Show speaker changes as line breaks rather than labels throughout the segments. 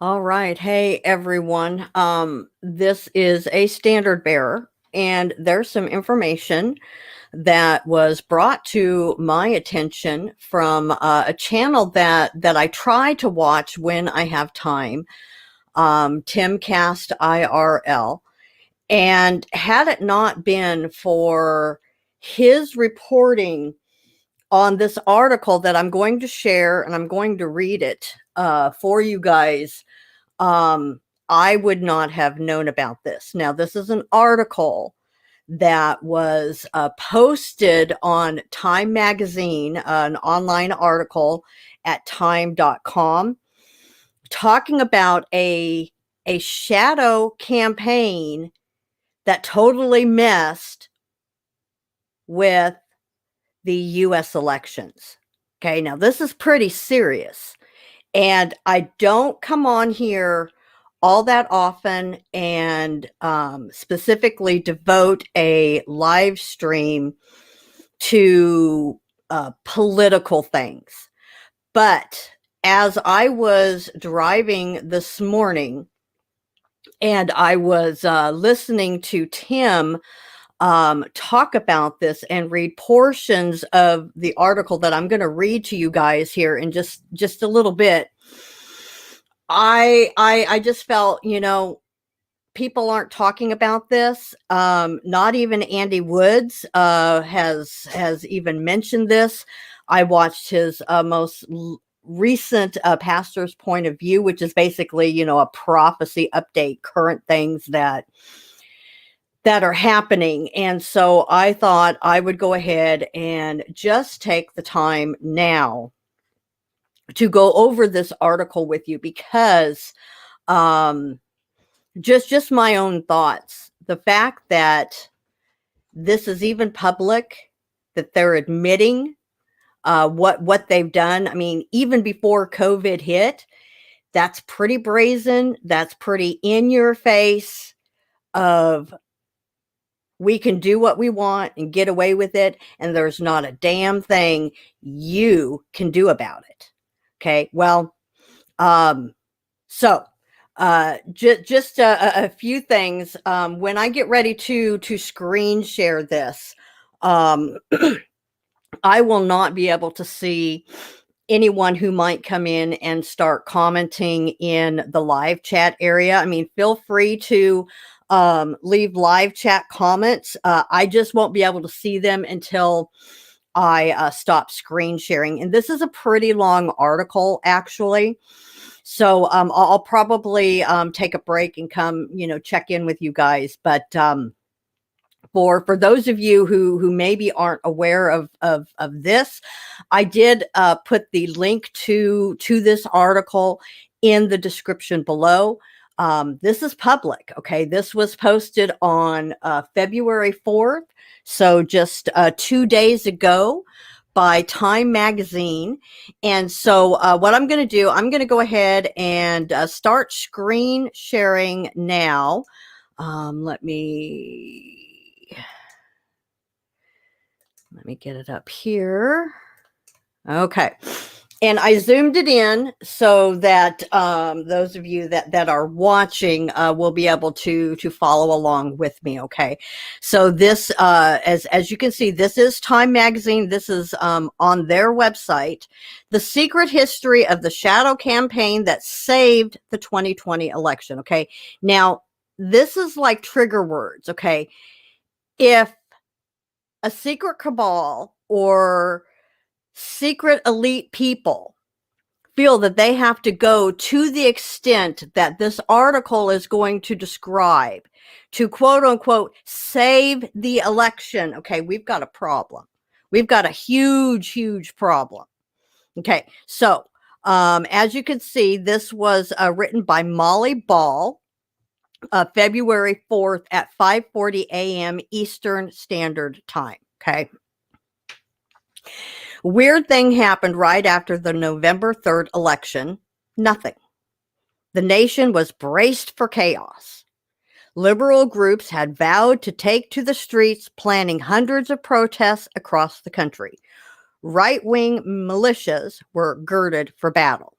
All right. Hey, everyone. This is a standard bearer, and there's some information that was brought to my attention from a channel that I try to watch when I have time, Timcast IRL. And had it not been for his reporting on this article that I'm going to share, and I'm going to read it for you guys, um, I would not have known about this. Now, this is an article that was posted on Time Magazine, an online article at time.com, talking about a shadow campaign that totally messed with the US elections. Okay, now this is pretty serious. And I don't come on here all that often and specifically devote a live stream to political things. But as I was driving this morning and I was listening to Tim talk about this and read portions of the article that I'm going to read to you guys here in just a little bit, I just felt, people aren't talking about this. Not even Andy Woods has even mentioned this. I watched his most recent pastor's point of view, which is basically, a prophecy update, current things that are happening. And so I thought I would go ahead and just take the time now to go over this article with you because just my own thoughts. The fact that this is even public, that they're admitting what they've done. I mean, even before COVID hit, that's pretty brazen. That's pretty in your face of we can do what we want and get away with it, and there's not a damn thing you can do about it. Okay, well, so just a few things. When I get ready to screen share this, I will not be able to see anyone who might come in and start commenting in the live chat area. I mean, feel free to leave live chat comments. I just won't be able to see them until I stop screen sharing. And this is a pretty long article, actually. So I'll probably take a break and come, check in with you guys. But for those of you who maybe aren't aware of this, I did put the link to this article in the description below. This is public. Okay, this was posted on February 4th, so just 2 days ago, by Time Magazine. And so what I'm going to do, I'm going to go ahead and start screen sharing now. Let me get it up here. Okay. And I zoomed it in so that those of you that are watching will be able to follow along with me. Okay, so this, as you can see, this is Time Magazine. This is on their website, The Secret History of the Shadow Campaign That Saved the 2020 Election. Okay, now this is like trigger words. Okay, if a secret cabal or secret elite people feel that they have to go to the extent that this article is going to describe to quote unquote save the election, okay, we've got a problem. We've got a huge problem. Okay, so as you can see, this was written by Molly Ball, February 4th at 5:40 a.m. Eastern Standard Time. Okay. Weird thing happened right after the November 3rd election. Nothing. The nation was braced for chaos. Liberal groups had vowed to take to the streets, planning hundreds of protests across the country. Right-wing militias were girded for battle.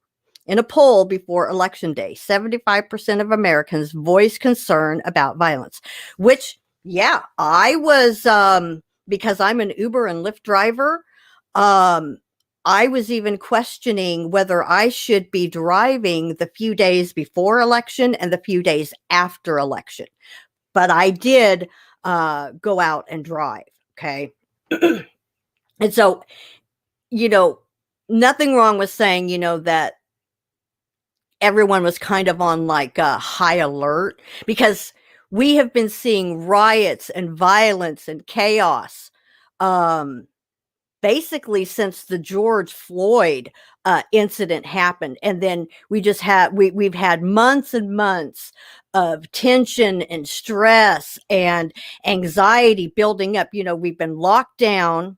In a poll before Election Day, 75% of Americans voiced concern about violence, which, yeah, I was, because I'm an Uber and Lyft driver, I was even questioning whether I should be driving the few days before election and the few days after election. But I did go out and drive, okay? And so, nothing wrong with saying, that everyone was kind of on like a high alert, because we have been seeing riots and violence and chaos basically since the George Floyd incident happened. And then we've had months and months of tension and stress and anxiety building up. We've been locked down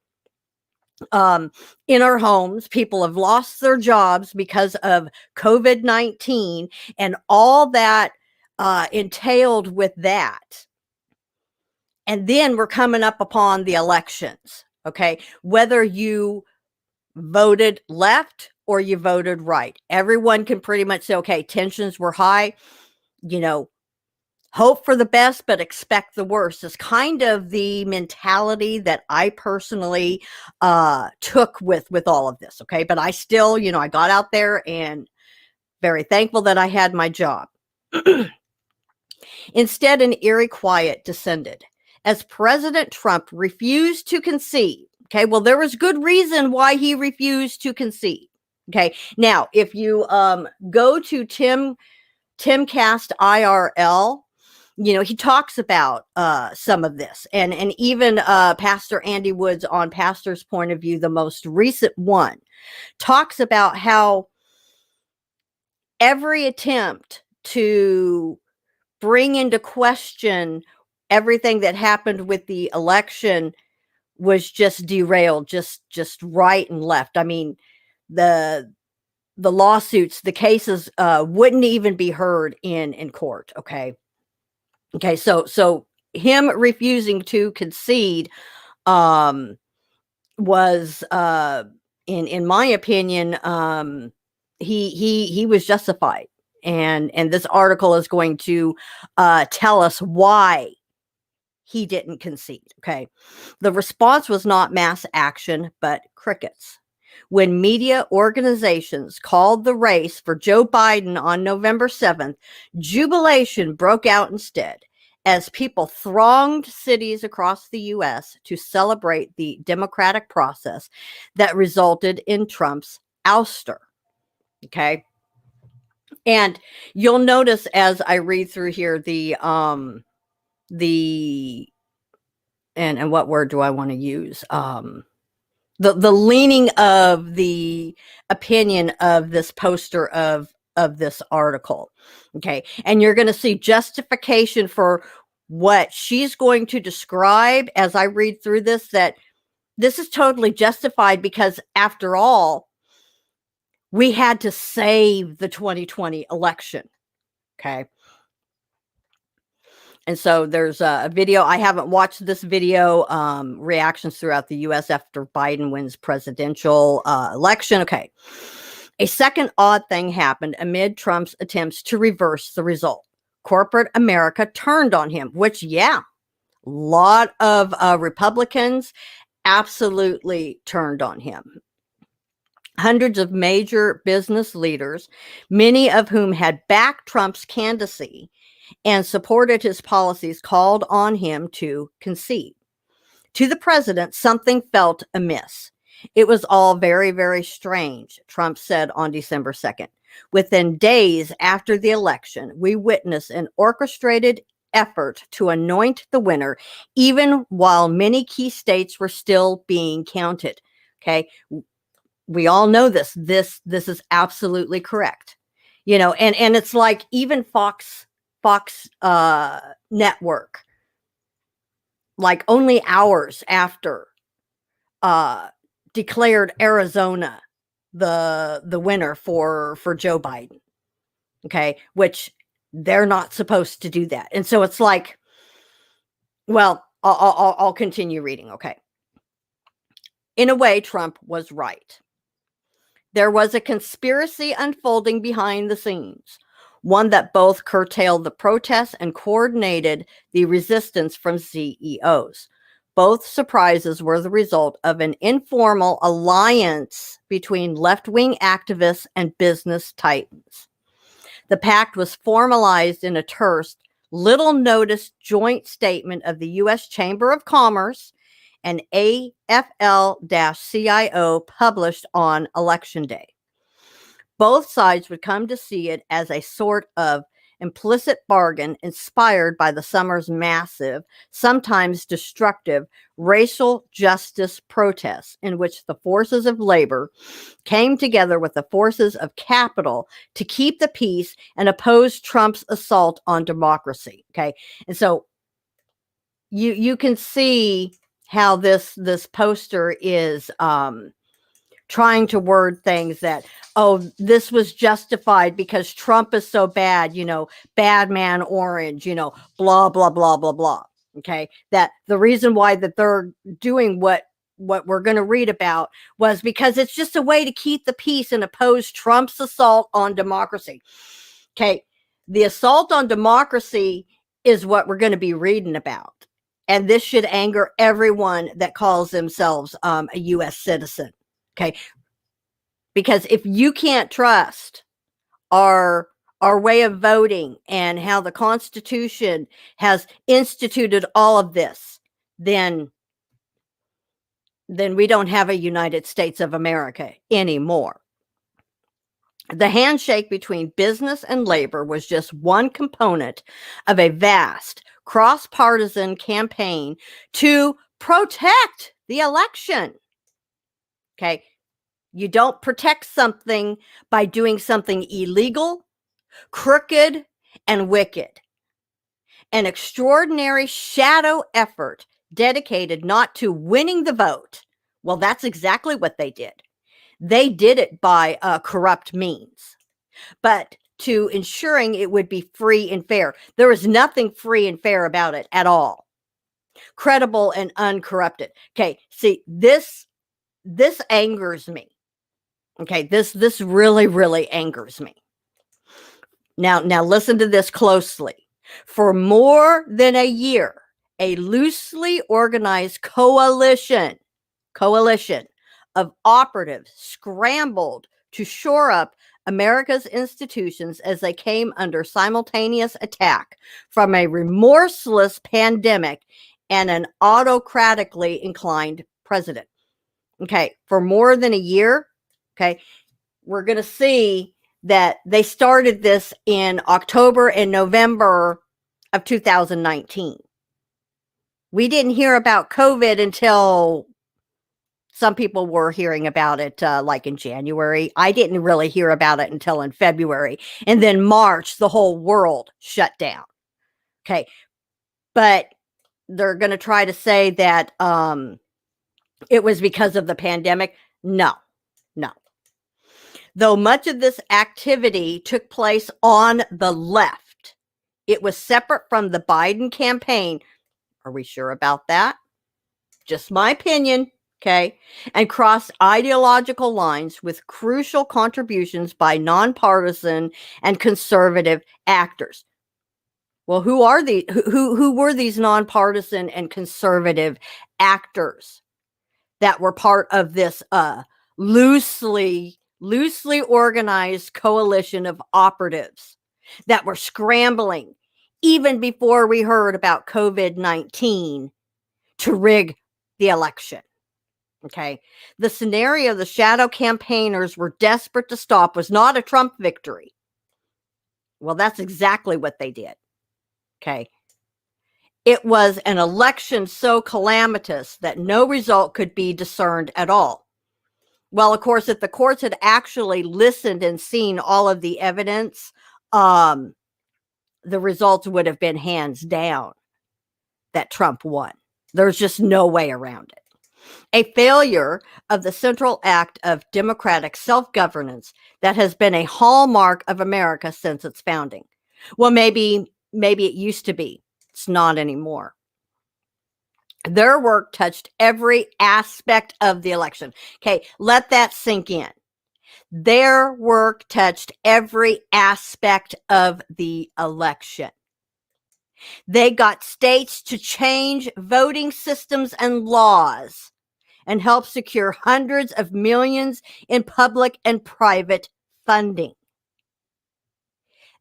in our homes. People have lost their jobs because of COVID-19 and all that entailed with that. And then we're coming up upon the elections, okay? Whether you voted left or you voted right, everyone can pretty much say, okay, tensions were high, hope for the best, but expect the worst is kind of the mentality that I personally took with all of this. Okay. But I still, I got out there and very thankful that I had my job. Instead, an eerie quiet descended as President Trump refused to concede. Okay. Well, there was good reason why he refused to concede. Okay. Now, if you go to Timcast IRL, he talks about some of this, and even Pastor Andy Woods on Pastor's Point of View, the most recent one, talks about how every attempt to bring into question everything that happened with the election was just derailed, just right and left. I mean, the lawsuits, the cases wouldn't even be heard in court. Okay, so him refusing to concede was in my opinion, he was justified. And this article is going to tell us why he didn't concede. Okay. The response was not mass action, but crickets. When media organizations called the race for Joe Biden on November 7th, jubilation broke out instead as people thronged cities across the U.S. to celebrate the democratic process that resulted in Trump's ouster. Okay. And you'll notice as I read through here and what word do I want to use? The leaning of the opinion of this poster of this article. Okay. And you're going to see justification for what she's going to describe as I read through this, that this is totally justified because after all, we had to save the 2020 election. Okay. And so there's a video. I haven't watched this video, reactions throughout the U.S. after Biden wins presidential election. Okay. A second odd thing happened amid Trump's attempts to reverse the result. Corporate America turned on him, which, yeah, a lot of Republicans absolutely turned on him. Hundreds of major business leaders, many of whom had backed Trump's candidacy and supported his policies, called on him to concede. To the president, something felt amiss. It was all very, very strange, Trump said on December 2nd. Within days after the election, we witnessed an orchestrated effort to anoint the winner, even while many key states were still being counted. Okay. We all know this. This is absolutely correct. And it's like even Fox network, like only hours after declared Arizona the winner for Joe Biden. Okay, which they're not supposed to do that. And so it's like, well, I'll continue reading. Okay. In a way, Trump was right. There was a conspiracy unfolding behind the scenes, one that both curtailed the protests and coordinated the resistance from CEOs. Both surprises were the result of an informal alliance between left-wing activists and business titans. The pact was formalized in a terse, little-noticed joint statement of the U.S. Chamber of Commerce and AFL-CIO published on Election Day. Both sides would come to see it as a sort of implicit bargain inspired by the summer's massive, sometimes destructive, racial justice protests in which the forces of labor came together with the forces of capital to keep the peace and oppose Trump's assault on democracy. Okay. And so you can see how this poster is trying to word things that, oh, this was justified because Trump is so bad, bad man orange, blah, blah, blah, blah, blah. Okay. That the reason why that they're doing what we're going to read about was because it's just a way to keep the peace and oppose Trump's assault on democracy. Okay. The assault on democracy is what we're going to be reading about. And this should anger everyone that calls themselves a U.S. citizen. Okay. Because if you can't trust our way of voting and how the Constitution has instituted all of this, then we don't have a United States of America anymore. The handshake between business and labor was just one component of a vast cross-partisan campaign to protect the election. Okay. You don't protect something by doing something illegal, crooked, and wicked. An extraordinary shadow effort dedicated not to winning the vote. Well, that's exactly what they did. They did it by corrupt means, but to ensuring it would be free and fair. There was nothing free and fair about it at all. Credible and uncorrupted. Okay, see, this angers me. Okay, this really, really angers me. Now listen to this closely. For more than a year, a loosely organized coalition of operatives scrambled to shore up America's institutions as they came under simultaneous attack from a remorseless pandemic and an autocratically inclined president. Okay, for more than a year, okay, we're going to see that they started this in October and November of 2019. We didn't hear about COVID until some people were hearing about it like in January. I didn't really hear about it until in February. And then March, the whole world shut down. Okay. But they're going to try to say that it was because of the pandemic. No. Though much of this activity took place on the left, it was separate from the Biden campaign. Are we sure about that? Just my opinion, okay? And crossed ideological lines with crucial contributions by nonpartisan and conservative actors. Well, who were these nonpartisan and conservative actors that were part of this loosely organized coalition of operatives that were scrambling even before we heard about COVID-19 to rig the election? Okay. The scenario the shadow campaigners were desperate to stop was not a Trump victory. Well, that's exactly what they did. Okay. It was an election so calamitous that no result could be discerned at all. Well, of course, if the courts had actually listened and seen all of the evidence, the results would have been hands down that Trump won. There's just no way around it. A failure of the central act of democratic self-governance that has been a hallmark of America since its founding. Well, maybe it used to be. It's not anymore. Their work touched every aspect of the election. Okay, let that sink in. Their work touched every aspect of the election. They got states to change voting systems and laws and help secure hundreds of millions in public and private funding.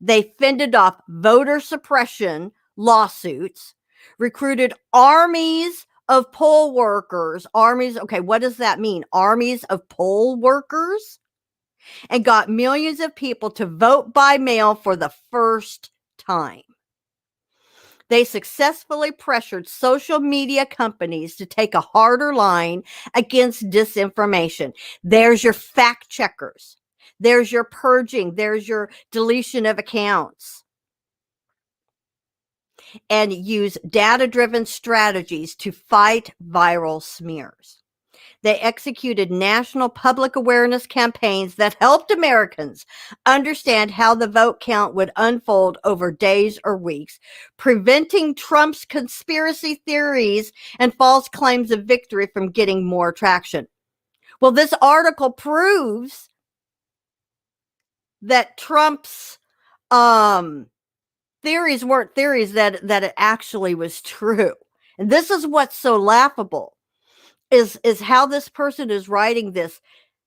They fended off voter suppression lawsuits, recruited armies of poll workers. Armies, okay, what does that mean? Armies of poll workers? And got millions of people to vote by mail for the first time. They successfully pressured social media companies to take a harder line against disinformation. There's your fact checkers. There's your purging. There's your deletion of accounts. And use data-driven strategies to fight viral smears. They executed national public awareness campaigns that helped Americans understand how the vote count would unfold over days or weeks, preventing Trump's conspiracy theories and false claims of victory from getting more traction. Well, this article proves that Trump's theories weren't theories, that it actually was true. And this is what's so laughable. Is how this person is writing this.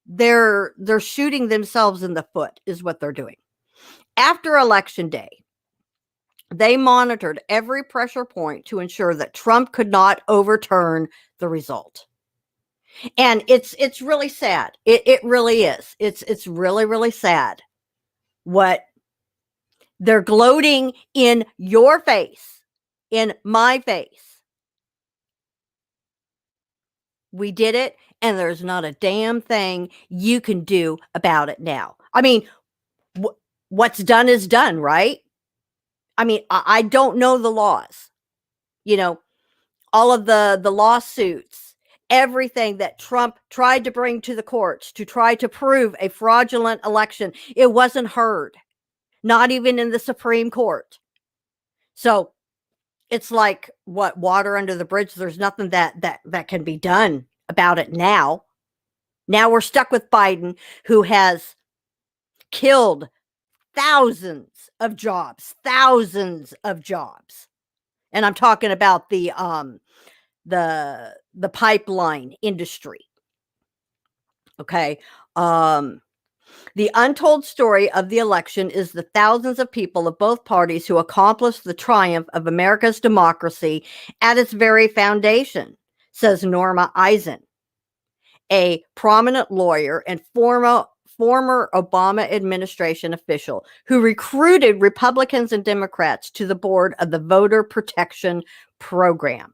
They're shooting themselves in the foot is what they're doing. After Election Day, they monitored every pressure point to ensure that Trump could not overturn the result. And it's really sad. It really is. It's really, really sad what they're gloating in your face, in my face. We did it, and there's not a damn thing you can do about it now. I mean, what's done is done, right? I mean, I don't know the laws. You know, all of the lawsuits, everything that Trump tried to bring to the courts to try to prove a fraudulent election, it wasn't heard, not even in the Supreme Court. So it's like, what, water under the bridge? There's nothing that can be done about it now. Now we're stuck with Biden, who has killed thousands of jobs. And I'm talking about the pipeline industry. Okay. The untold story of the election is the thousands of people of both parties who accomplished the triumph of America's democracy at its very foundation, says Norma Eisen, a prominent lawyer and former Obama administration official who recruited Republicans and Democrats to the board of the Voter Protection Program.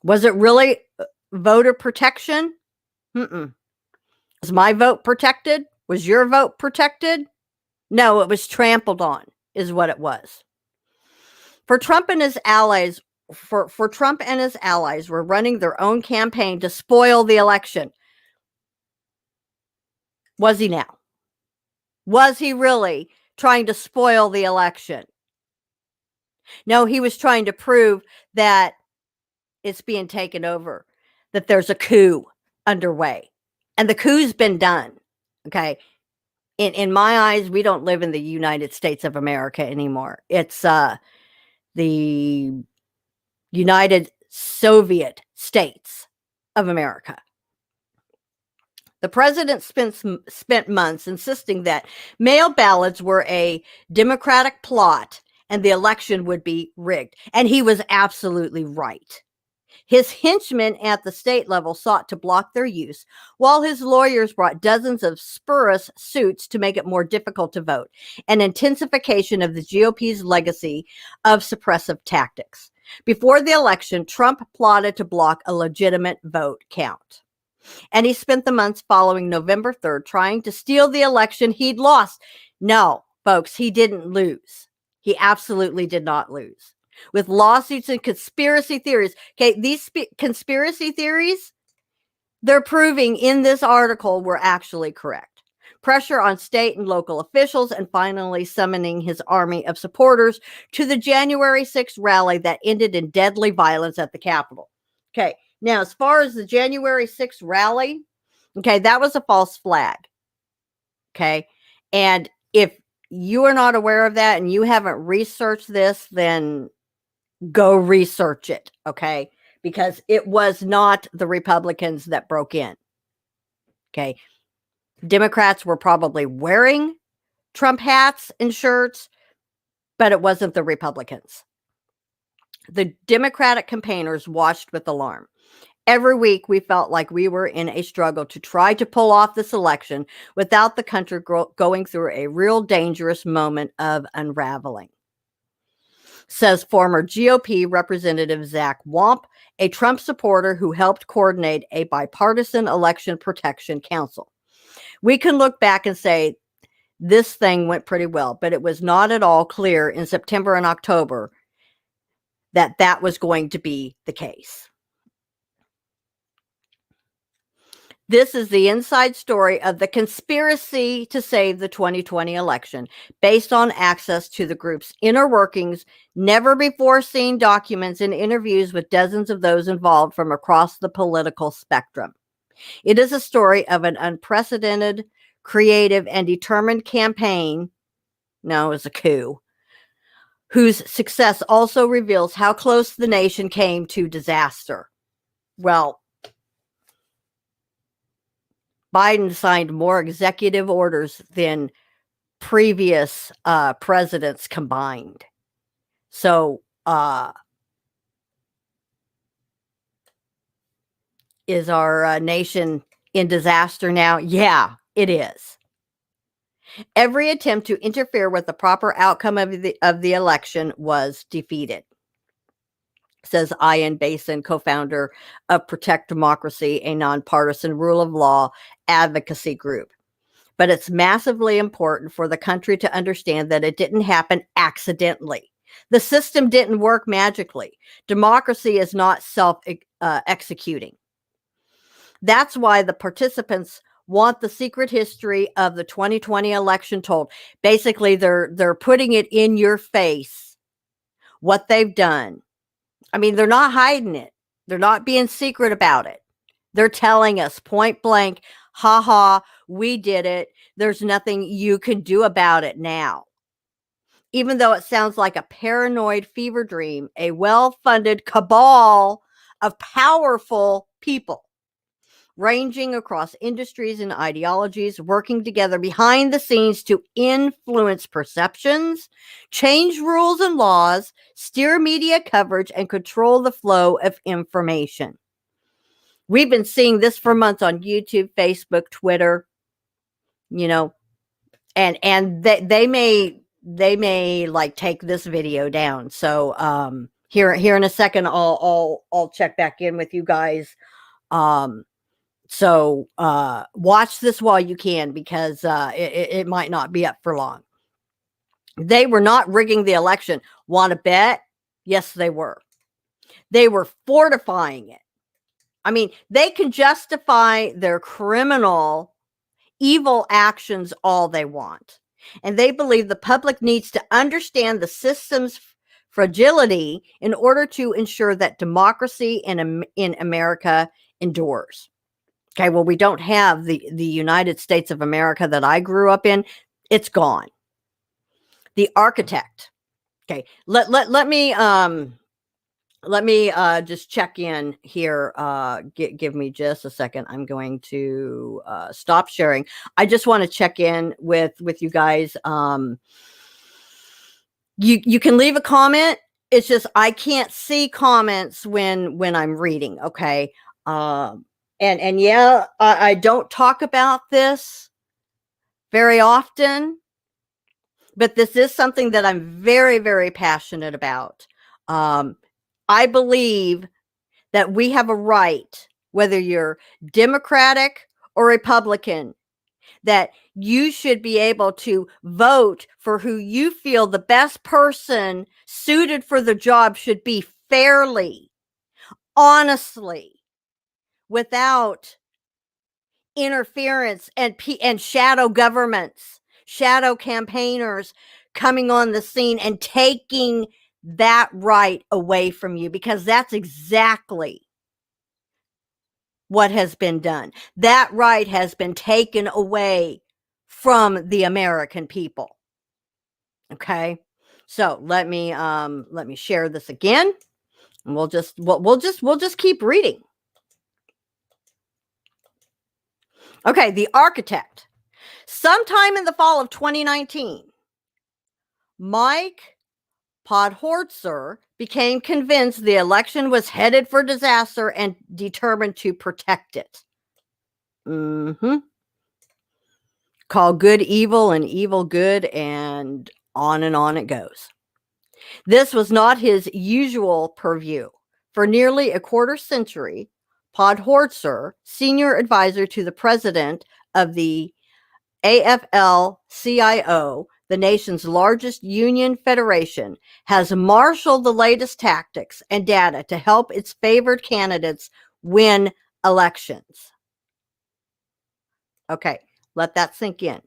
Was it really voter protection? Was my vote protected? Was your vote protected? No, it was trampled on, is what it was. For Trump and his allies were running their own campaign to spoil the election. Was he now? Was he really trying to spoil the election? No, he was trying to prove that it's being taken over, that there's a coup underway. And the coup's been done. Okay. In my eyes, we don't live in the United States of America anymore. It's the United Soviet States of America. The president spent months insisting that mail ballots were a Democratic plot and the election would be rigged. And he was absolutely right. His henchmen at the state level sought to block their use, while his lawyers brought dozens of spurious suits to make it more difficult to vote, an intensification of the GOP's legacy of suppressive tactics. Before the election, Trump plotted to block a legitimate vote count. And he spent the months following November 3rd trying to steal the election he'd lost. No, folks, he didn't lose. He absolutely did not lose. With lawsuits and conspiracy theories. Okay, these conspiracy theories, they're proving in this article were actually correct. Pressure on state and local officials, and finally summoning his army of supporters to the January 6th rally that ended in deadly violence at the Capitol. Okay, now as far as the January 6th rally, Okay, that was a false flag. Okay, and if you are not aware of that and you haven't researched this, then go research it, okay? Because it was not the Republicans that broke in. Okay, Democrats were probably wearing Trump hats and shirts, but it wasn't the Republicans. The Democratic campaigners watched with alarm. Every week, we felt like we were in a struggle to try to pull off this election without the country going through a real dangerous moment of unraveling, says former GOP Representative Zach Wamp, a Trump supporter who helped coordinate a bipartisan election protection council. We can look back and say this thing went pretty well, but it was not at all clear in September and October that that was going to be the case. This is the inside story of the conspiracy to save the 2020 election, based on access to the group's inner workings, never before seen documents, and interviews with dozens of those involved from across the political spectrum. It is a story of an unprecedented, creative, and determined campaign. No, it was a coup, whose success also reveals how close the nation came to disaster. Well, Biden signed more executive orders than previous presidents combined. So, is our nation in disaster now? Yeah, it is. Every attempt to interfere with the proper outcome of the election was defeated, says Ian Basin, co-founder of Protect Democracy, a nonpartisan rule of law advocacy group. But it's massively important for the country to understand that it didn't happen accidentally. The system didn't work magically. Democracy is not self-executing. That's why the participants want the secret history of the 2020 election told. Basically, they're putting it in your face, what they've done. I mean, they're not hiding it. They're not being secret about it. They're telling us point blank, ha ha, we did it. There's nothing you can do about it now. Even though it sounds like a paranoid fever dream, a well-funded cabal of powerful people ranging across industries and ideologies, working together behind the scenes to influence perceptions, change rules and laws, steer media coverage, and control the flow of information. We've been seeing this for months on YouTube, Facebook, Twitter, and they may like take this video down. So here in a second, I'll check back in with you guys. So watch this while you can, because it might not be up for long. They were not rigging the election. Want to bet? Yes, they were. They were fortifying it. I mean, they can justify their criminal, evil actions all they want. And they believe the public needs to understand the system's fragility in order to ensure that democracy in America endures. Okay, well, we don't have the United States of America that I grew up in. It's gone. The architect. Okay, let me just check in here. Give me just a second. I'm going to stop sharing. I just want to check in with you guys. You can leave a comment. It's just I can't see comments when I'm reading. Okay. And yeah, I don't talk about this very often, but this is something that I'm very, very passionate about. I believe that we have a right, whether you're Democratic or Republican, that you should be able to vote for who you feel the best person suited for the job should be, fairly, honestly, without interference and shadow governments, shadow campaigners coming on the scene and taking that right away from you, because that's exactly what has been done. That right has been taken away from the American people. Okay. So let me share this again, and we'll just keep reading. Okay, the architect. Sometime in the fall of 2019, Mike Podhorzer became convinced the election was headed for disaster and determined to protect it. Call good evil and evil good, and on it goes. This was not his usual purview. For nearly a quarter century, Podhorzer, senior advisor to the president of the AFL-CIO, the nation's largest union federation, has marshaled the latest tactics and data to help its favored candidates win elections. Okay, let that sink in.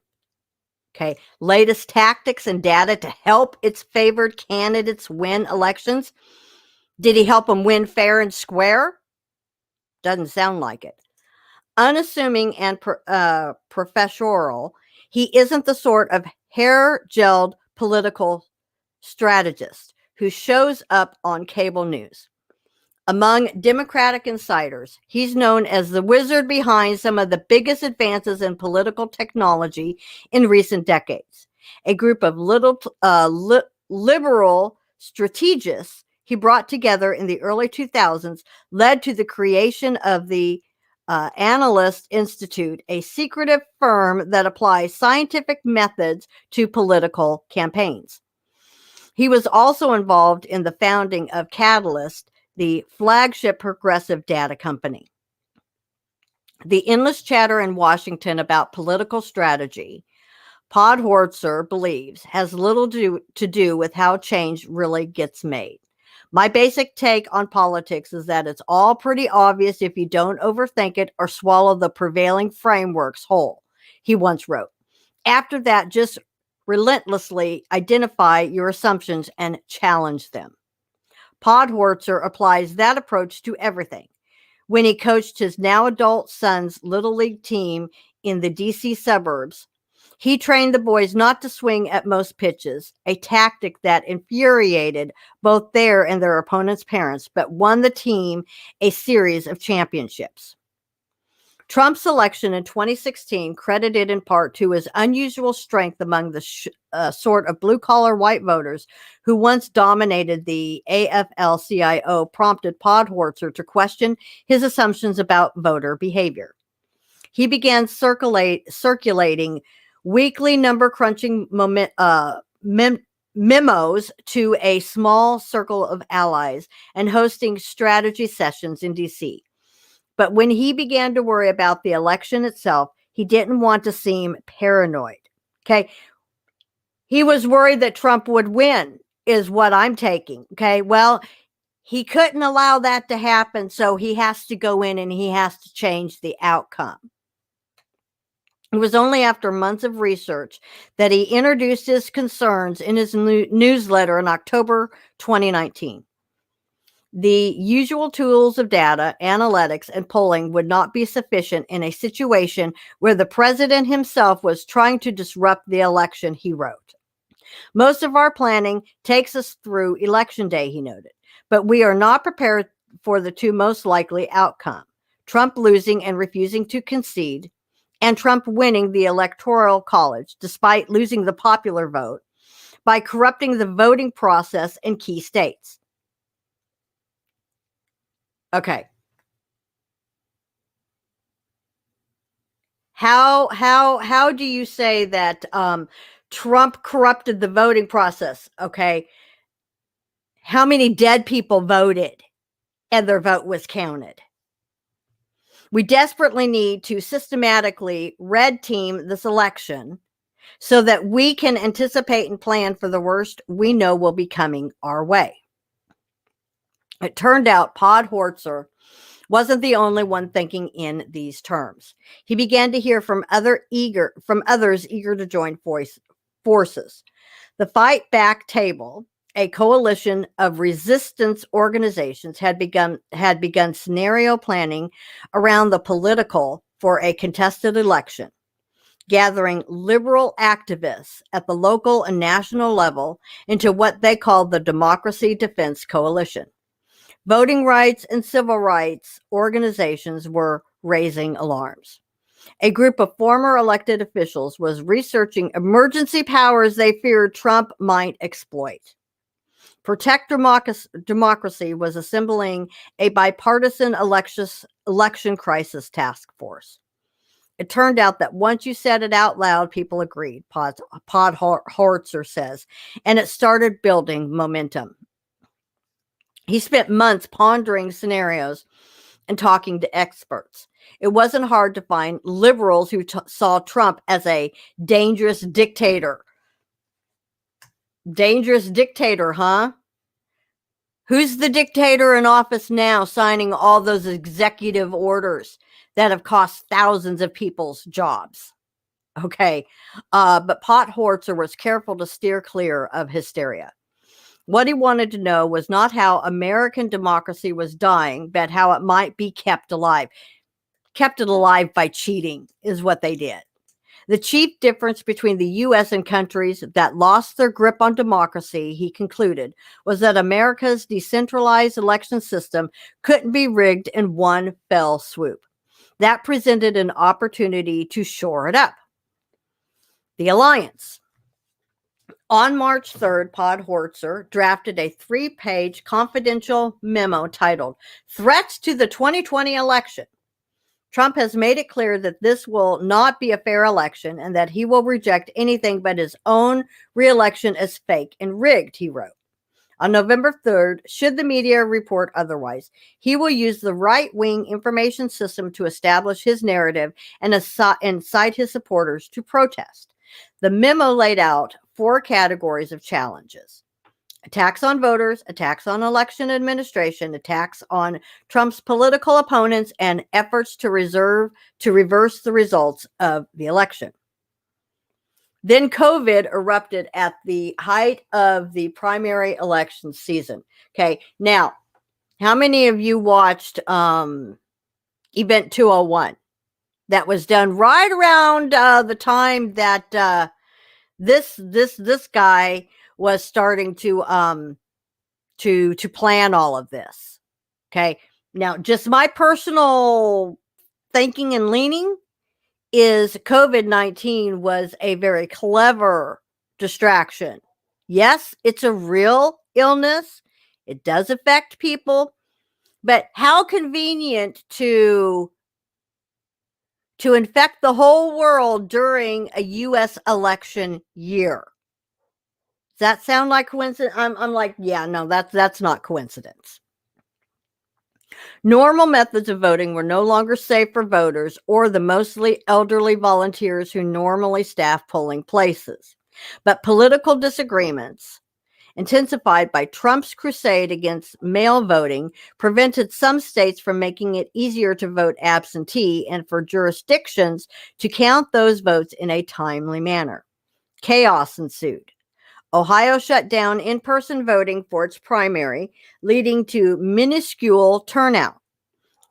Okay, latest tactics and data to help its favored candidates win elections. Did he help them win fair and square? Doesn't sound like it. Unassuming and professorial, he isn't the sort of hair-gelled political strategist who shows up on cable news. Among Democratic insiders, he's known as the wizard behind some of the biggest advances in political technology in recent decades. A group of liberal strategists he brought together in the early 2000s led to the creation of the Analyst Institute, a secretive firm that applies scientific methods to political campaigns. He was also involved in the founding of Catalyst, the flagship progressive data company. The endless chatter in Washington about political strategy, Podhorzer believes, has little to do with how change really gets made. My basic take on politics is that it's all pretty obvious if you don't overthink it or swallow the prevailing frameworks whole, he once wrote. After that, just relentlessly identify your assumptions and challenge them. Podhorzer applies that approach to everything. When he coached his now adult son's Little League team in the DC suburbs, he trained the boys not to swing at most pitches, a tactic that infuriated both their and their opponents' parents, but won the team a series of championships. Trump's election in 2016, credited in part to his unusual strength among the sort of blue-collar white voters who once dominated the AFL-CIO, prompted Podhorzer to question his assumptions about voter behavior. He began circulating weekly number-crunching memos to a small circle of allies and hosting strategy sessions in D.C. But when he began to worry about the election itself, he didn't want to seem paranoid. Okay. He was worried that Trump would win, is what I'm taking. Okay. Well, he couldn't allow that to happen, so he has to go in and he has to change the outcome. It was only after months of research that he introduced his concerns in his newsletter in October 2019. The usual tools of data, analytics, and polling would not be sufficient in a situation where the president himself was trying to disrupt the election, he wrote. Most of our planning takes us through Election Day, he noted, but we are not prepared for the two most likely outcomes: Trump losing and refusing to concede, and Trump winning the Electoral College, despite losing the popular vote, by corrupting the voting process in key states. Okay. How do you say that Trump corrupted the voting process? Okay. How many dead people voted and their vote was counted? We desperately need to systematically red team this election so that we can anticipate and plan for the worst we know will be coming our way. It turned out Podhorzer wasn't the only one thinking in these terms. He began to hear from others eager to join forces. The Fight Back table, a coalition of resistance organizations had begun scenario planning around the political for a contested election, gathering liberal activists at the local and national level into what they called the Democracy Defense Coalition. Voting rights and civil rights organizations were raising alarms. A group of former elected officials was researching emergency powers they feared Trump might exploit. Protect Democracy was assembling a bipartisan election crisis task force. It turned out that once you said it out loud, people agreed, Podhorzer says, and it started building momentum. He spent months pondering scenarios and talking to experts. It wasn't hard to find liberals who saw Trump as a dangerous dictator. Dangerous dictator, huh? Who's the dictator in office now, signing all those executive orders that have cost thousands of people's jobs? Okay. But Podhorzer was careful to steer clear of hysteria. What he wanted to know was not how American democracy was dying, but how it might be kept alive. Kept it alive by cheating is what they did. The chief difference between the U.S. and countries that lost their grip on democracy, he concluded, was that America's decentralized election system couldn't be rigged in one fell swoop. That presented an opportunity to shore it up. The alliance. On March 3rd, Podhorzer drafted a 3-page confidential memo titled Threats to the 2020 Election. Trump has made it clear that this will not be a fair election and that he will reject anything but his own re-election as fake and rigged, he wrote. On November 3rd, should the media report otherwise, he will use the right-wing information system to establish his narrative and incite his supporters to protest. The memo laid out 4 categories of challenges: attacks on voters, attacks on election administration, attacks on Trump's political opponents, and efforts to reverse the results of the election. Then COVID erupted at the height of the primary election season. Okay, now, how many of you watched Event 201? That was done right around the time that this guy was starting to plan all of this. Okay. Now, just my personal thinking and leaning is COVID-19 was a very clever distraction. Yes, it's a real illness. It does affect people, but how convenient to infect the whole world during a U.S. election year. Does that sound like coincidence? I'm like, yeah, no, that's not coincidence. Normal methods of voting were no longer safe for voters or the mostly elderly volunteers who normally staff polling places. But political disagreements, intensified by Trump's crusade against mail voting, prevented some states from making it easier to vote absentee and for jurisdictions to count those votes in a timely manner. Chaos ensued. Ohio shut down in-person voting for its primary, leading to minuscule turnout.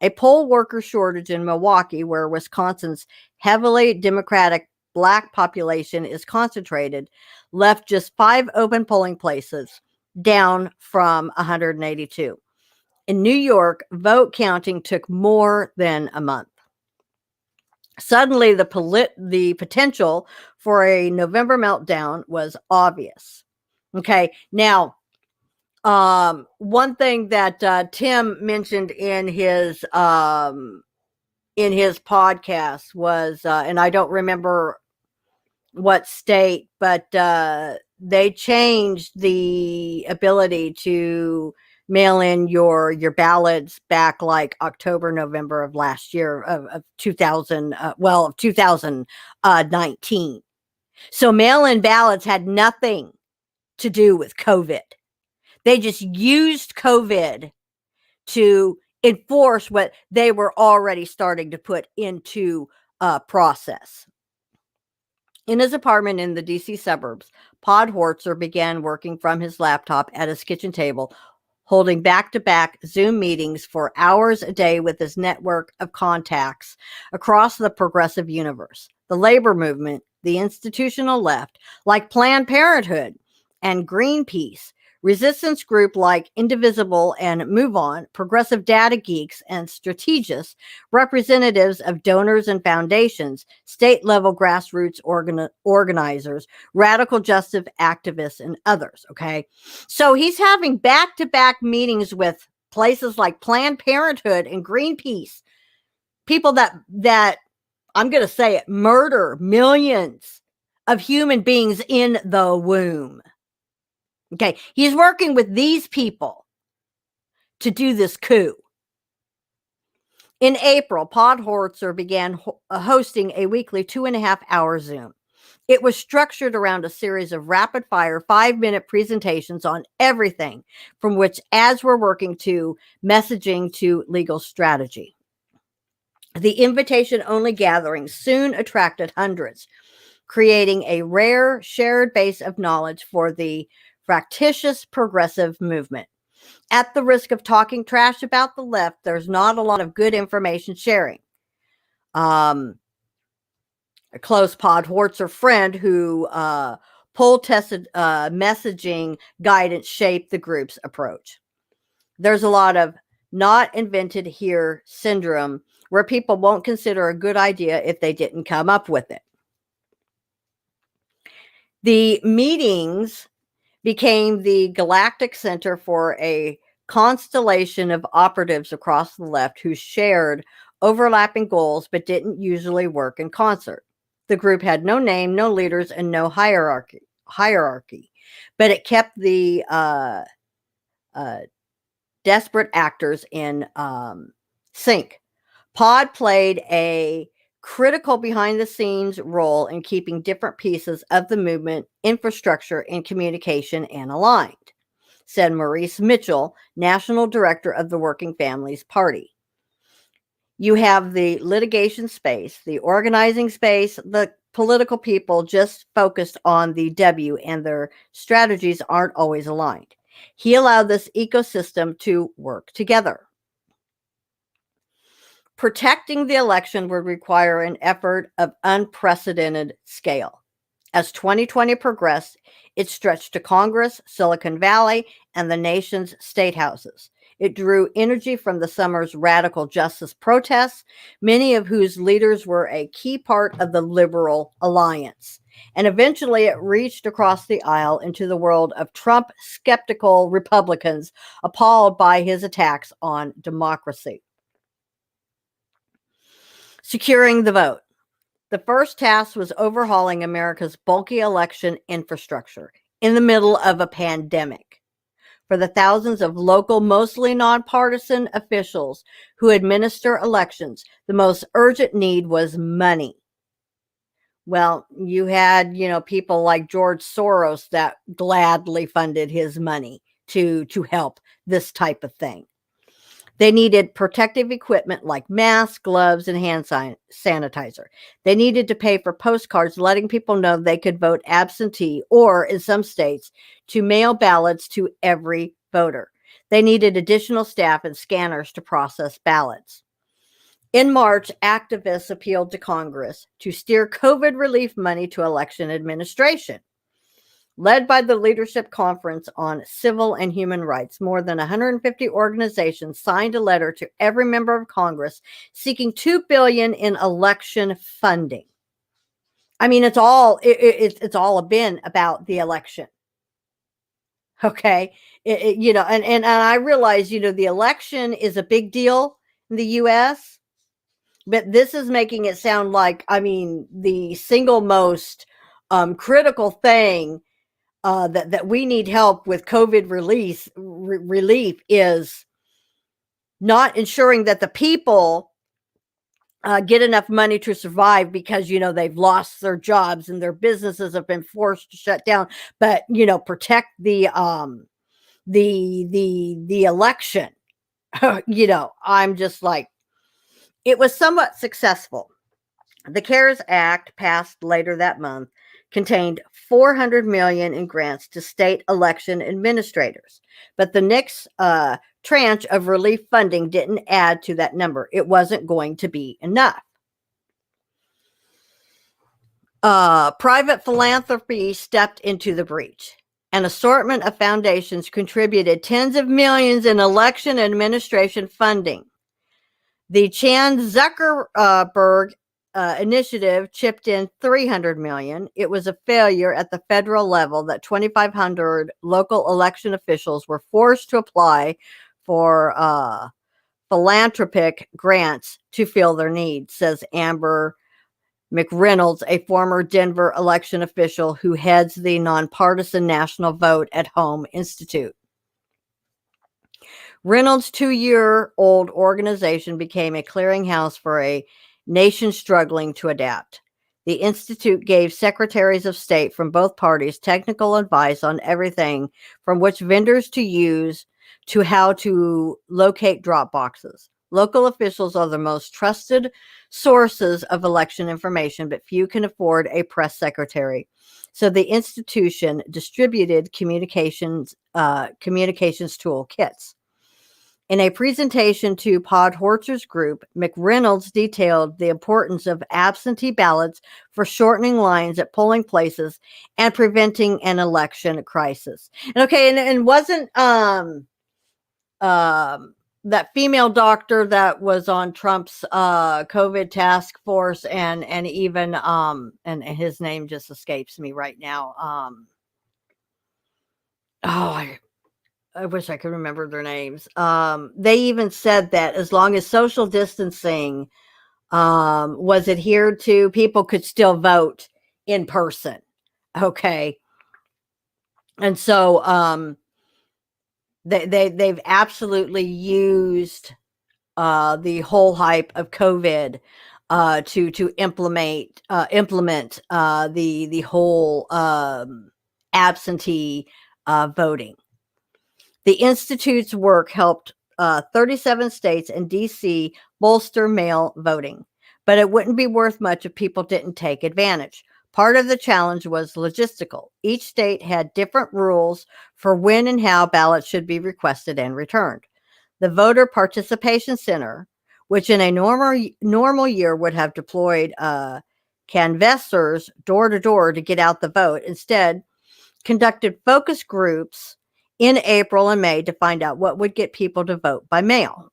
A poll worker shortage in Milwaukee, where Wisconsin's heavily Democratic Black population is concentrated, left just 5 open polling places, down from 182. In New York, vote counting took more than a month. Suddenly, the potential for a November meltdown was obvious. Okay, now, one thing that Tim mentioned in his podcast was, and I don't remember what state, but they changed the ability to mail in your ballots back like October, November of last year of 2019. So mail-in ballots had nothing to do with COVID. They just used COVID to enforce what they were already starting to put into process. In his apartment in the DC suburbs, Podhorzer began working from his laptop at his kitchen table, holding back-to-back Zoom meetings for hours a day with his network of contacts across the progressive universe. The labor movement, the institutional left, like Planned Parenthood and Greenpeace, resistance group like Indivisible and Move On, progressive data geeks and strategists, representatives of donors and foundations, state-level grassroots organizers, radical justice activists, and others, okay? So he's having back-to-back meetings with places like Planned Parenthood and Greenpeace, people that I'm going to say it, murder millions of human beings in the womb. Okay, he's working with these people to do this coup. In April, Podhorzer began hosting a weekly 2.5-hour Zoom. It was structured around a series of rapid-fire 5-minute presentations on everything from which ads were working to messaging to legal strategy. The invitation-only gatherings soon attracted hundreds, creating a rare shared base of knowledge for the fractious progressive movement. At the risk of talking trash about the left, there's not a lot of good information sharing. A close Podhorzer friend who poll tested messaging guidance shaped the group's approach. There's a lot of not invented here syndrome where people won't consider a good idea if they didn't come up with it. The meetings became the galactic center for a constellation of operatives across the left who shared overlapping goals but didn't usually work in concert. The group had no name, no leaders, and no hierarchy, but it kept the desperate actors in sync. Pod played a critical behind-the-scenes role in keeping different pieces of the movement, infrastructure, and communication and aligned, said Maurice Mitchell, National Director of the Working Families Party. You have the litigation space, the organizing space, the political people just focused on the W, and their strategies aren't always aligned. He allowed this ecosystem to work together. Protecting the election would require an effort of unprecedented scale. As 2020 progressed, it stretched to Congress, Silicon Valley, and the nation's state houses. It drew energy from the summer's radical justice protests, many of whose leaders were a key part of the Liberal Alliance. And eventually it reached across the aisle into the world of Trump-skeptical Republicans appalled by his attacks on democracy. Securing the vote. The first task was overhauling America's bulky election infrastructure in the middle of a pandemic. For the thousands of local, mostly nonpartisan officials who administer elections, the most urgent need was money. Well, you had, people like George Soros that gladly funded his money to help this type of thing. They needed protective equipment like masks, gloves, and hand sanitizer. They needed to pay for postcards letting people know they could vote absentee or, in some states, to mail ballots to every voter. They needed additional staff and scanners to process ballots. In March, activists appealed to Congress to steer COVID relief money to election administration. Led by the Leadership Conference on Civil and Human Rights, more than 150 organizations signed a letter to every member of Congress seeking $2 billion in election funding. I mean, it's all been about the election. Okay, and I realize the election is a big deal in the U.S., but this is making it sound like the single most critical thing. That we need help with COVID relief is not ensuring that the people get enough money to survive because, they've lost their jobs and their businesses have been forced to shut down, but, protect the election. I'm just like, it was somewhat successful. The CARES Act, passed later that month, contained $400 million in grants to state election administrators. But the next tranche of relief funding didn't add to that number. It wasn't going to be enough. Private philanthropy stepped into the breach. An assortment of foundations contributed tens of millions in election administration funding. The Chan Zuckerberg initiative chipped in $300 million. It was a failure at the federal level that 2,500 local election officials were forced to apply for philanthropic grants to fill their needs, says Amber McReynolds, a former Denver election official who heads the nonpartisan National Vote at Home Institute. Reynolds' 2-year-old organization became a clearinghouse for a nation struggling to adapt. The Institute gave secretaries of state from both parties technical advice on everything from which vendors to use to how to locate drop boxes. Local officials are the most trusted sources of election information, but few can afford a press secretary. So the institution distributed communications tool kits. In a presentation to Podhorter's group, McReynolds detailed the importance of absentee ballots for shortening lines at polling places and preventing an election crisis. And wasn't that female doctor that was on Trump's COVID task force and even and his name just escapes me right now. I wish I could remember their names. They even said that as long as social distancing was adhered to, people could still vote in person. Okay. And so they've absolutely used the whole hype of COVID to implement the whole absentee voting. The Institute's work helped 37 states and D.C. bolster mail voting, but it wouldn't be worth much if people didn't take advantage. Part of the challenge was logistical. Each state had different rules for when and how ballots should be requested and returned. The Voter Participation Center, which in a normal year would have deployed canvassers door to door to get out the vote, instead conducted focus groups in April and May to find out what would get people to vote by mail.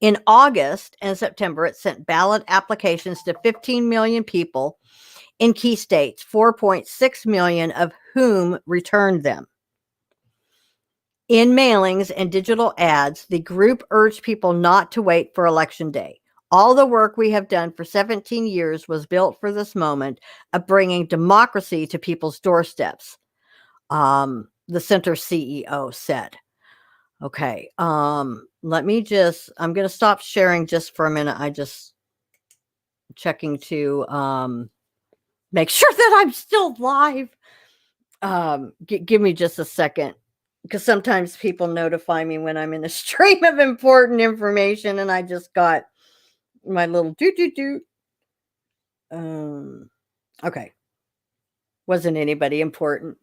In August and September, it sent ballot applications to 15 million people in key states, 4.6 million of whom returned them. In mailings and digital ads, the group urged people not to wait for Election Day. All the work we have done for 17 years was built for this moment of bringing democracy to people's doorsteps. The center CEO said. Okay. I'm going to stop sharing just for a minute. I just checking to make sure that I'm still live. Give me just a second, because sometimes people notify me when I'm in a stream of important information, and I just got my little okay. Wasn't anybody important.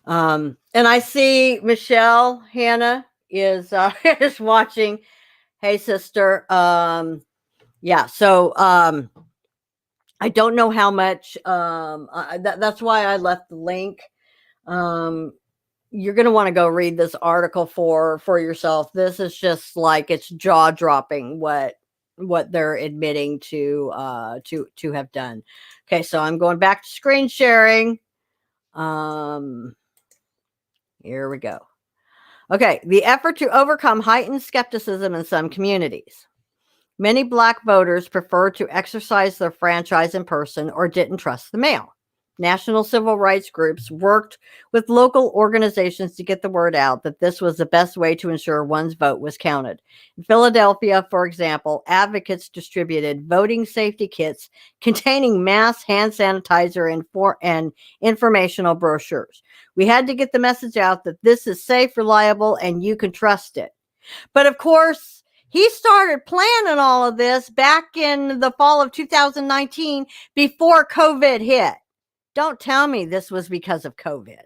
And I see Michelle Hannah is is watching. Hey, sister. Yeah. So I don't know how much. That's why I left the link. You're going to want to go read this article for yourself. This is just like, it's jaw dropping what they're admitting to have done. Okay, so I'm going back to screen sharing. Here we go. Okay, the effort to overcome heightened skepticism in some communities. Many Black voters preferred to exercise their franchise in person or didn't trust the mail. National civil rights groups worked with local organizations to get the word out that this was the best way to ensure one's vote was counted. In Philadelphia, for example, advocates distributed voting safety kits containing mass hand sanitizer and informational brochures. We had to get the message out that this is safe, reliable, and you can trust it. But of course, He started planning all of this back in the fall of 2019 before COVID hit. Don't tell me this was because of COVID.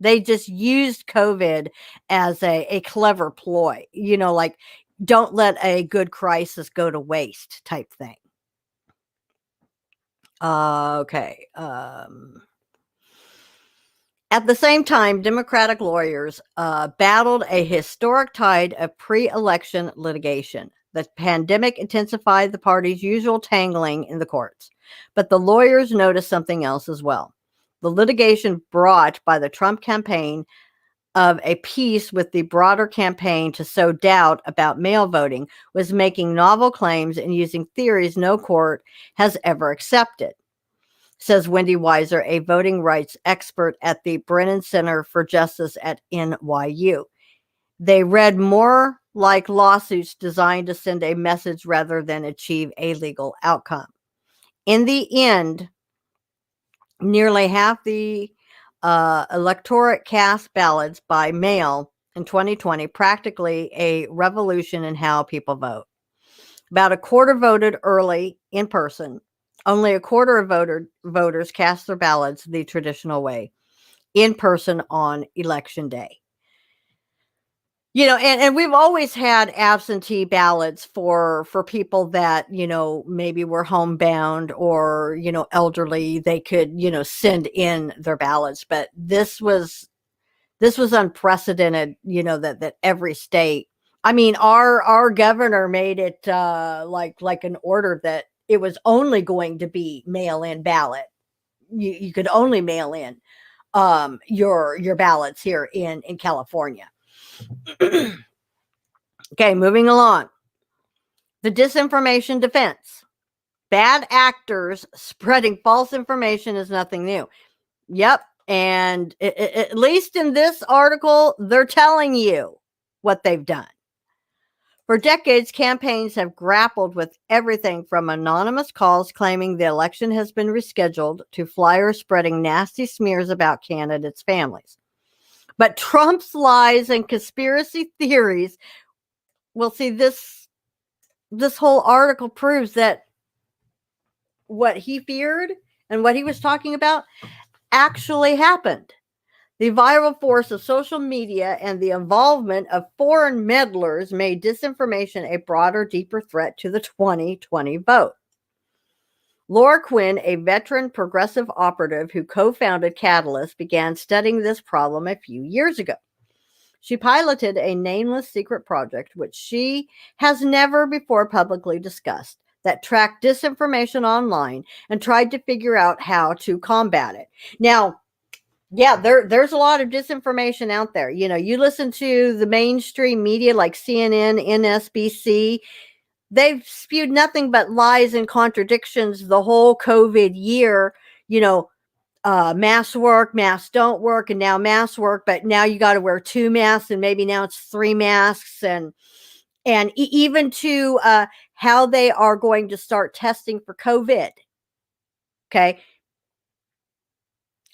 They just used COVID as a clever ploy, like don't let a good crisis go to waste type thing. Okay. At the same time, Democratic lawyers battled a historic tide of pre-election litigation. The pandemic intensified the party's usual tangling in the courts, but the lawyers noticed something else as well. The litigation brought by the Trump campaign of a peace with the broader campaign to sow doubt about mail voting was making novel claims and using theories no court has ever accepted, says Wendy Weiser, a voting rights expert at the Brennan Center for Justice at NYU. They read more like lawsuits designed to send a message rather than achieve a legal outcome. In the end, nearly half the electorate cast ballots by mail in 2020, practically a revolution in how people vote. About a quarter voted early in person. Only a quarter of voters cast their ballots the traditional way, in person on election day. And we've always had absentee ballots for people that, maybe were homebound or, elderly. They could, send in their ballots. But this was unprecedented, that every state, I mean, our governor made it like an order that it was only going to be mail-in ballot. You could only mail in your ballots here in California. Okay, moving along. The disinformation defense. Bad actors spreading false information is nothing new. Yep. And at least in this article, they're telling you what they've done. For decades, campaigns have grappled with everything from anonymous calls claiming the election has been rescheduled to flyers spreading nasty smears about candidates' families. But Trump's lies and conspiracy theories, well, see, this whole article proves that what he feared and what he was talking about actually happened. The viral force of social media and the involvement of foreign meddlers made disinformation a broader, deeper threat to the 2020 vote. Laura Quinn, a veteran progressive operative who co-founded Catalyst, began studying this problem a few years ago. She piloted a nameless secret project, which she has never before publicly discussed, that tracked disinformation online and tried to figure out how to combat it. Now, yeah, there's a lot of disinformation out there. You listen to the mainstream media like CNN, MSNBC, they've spewed nothing but lies and contradictions the whole COVID year. Masks work, masks don't work, and now masks work, but now you got to wear 2 masks, and maybe now it's 3 masks, and even to how they are going to start testing for COVID. Okay.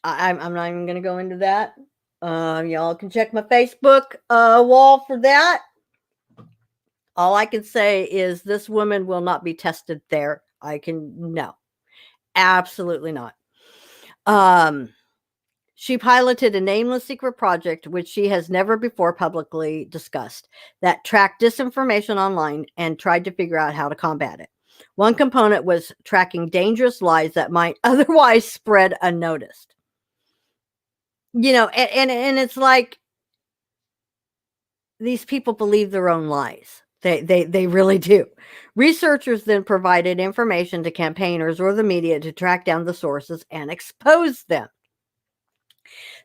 I'm not even going to go into that. Y'all can check my Facebook wall for that. All I can say is this woman will not be tested there. No, absolutely not. She piloted a nameless secret project, which she has never before publicly discussed, that tracked disinformation online and tried to figure out how to combat it. One component was tracking dangerous lies that might otherwise spread unnoticed. And it's like these people believe their own lies. They really do. Researchers then provided information to campaigners or the media to track down the sources and expose them.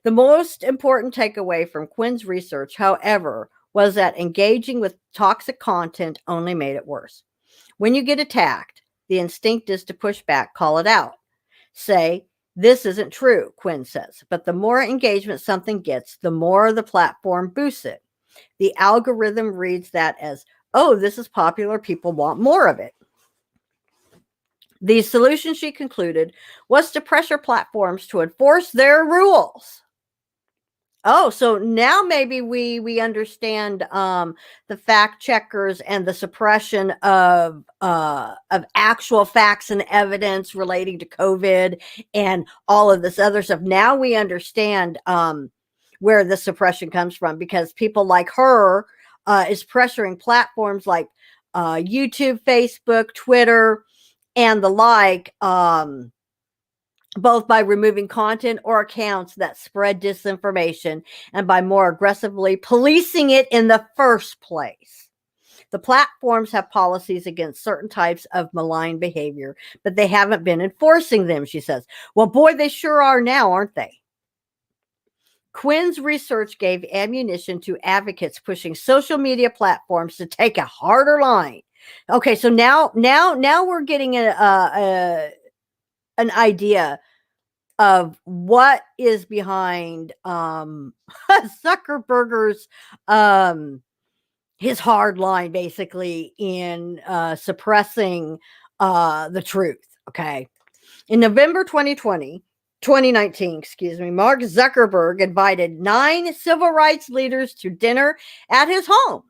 The most important takeaway from Quinn's research, however, was that engaging with toxic content only made it worse. When you get attacked, the instinct is to push back, call it out. Say, this isn't true, Quinn says, but the more engagement something gets, the more the platform boosts it. The algorithm reads that as, oh, this is popular, people want more of it. The solution, she concluded, was to pressure platforms to enforce their rules. Oh, so now maybe we understand the fact checkers and the suppression of actual facts and evidence relating to COVID and all of this other stuff. Now we understand where the suppression comes from, because people like her is pressuring platforms like YouTube, Facebook, Twitter, and the like. Both by removing content or accounts that spread disinformation and by more aggressively policing it in the first place. The platforms have policies against certain types of malign behavior, but they haven't been enforcing them, she says. Well, boy, they sure are now, aren't they? Quinn's research gave ammunition to advocates pushing social media platforms to take a harder line. Okay, so now we're getting an idea of what is behind Zuckerberg's his hard line, basically, in suppressing the truth. Okay, in November 2019, Mark Zuckerberg invited 9 civil rights leaders to dinner at his home,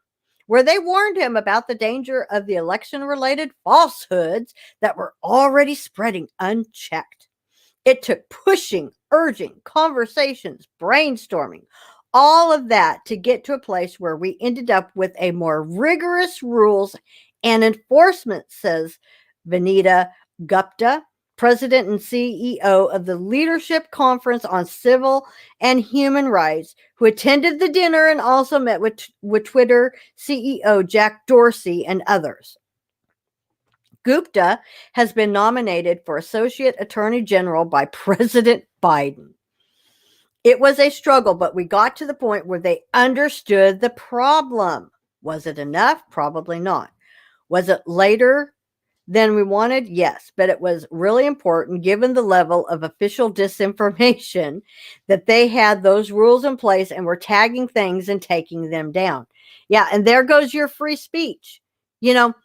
where they warned him about the danger of the election-related falsehoods that were already spreading unchecked. It took pushing, urging, conversations, brainstorming, all of that to get to a place where we ended up with a more rigorous rules and enforcement, says Vanita Gupta, president and CEO of the Leadership Conference on Civil and Human Rights, who attended the dinner and also met with Twitter CEO Jack Dorsey and others. Gupta has been nominated for Associate Attorney General by President Biden. It was a struggle, but we got to the point where they understood the problem. Was it enough? Probably not. Was it later than we wanted? Yes, but it was really important, given the level of official disinformation, that they had those rules in place and were tagging things and taking them down. Yeah, and there goes your free speech. You know,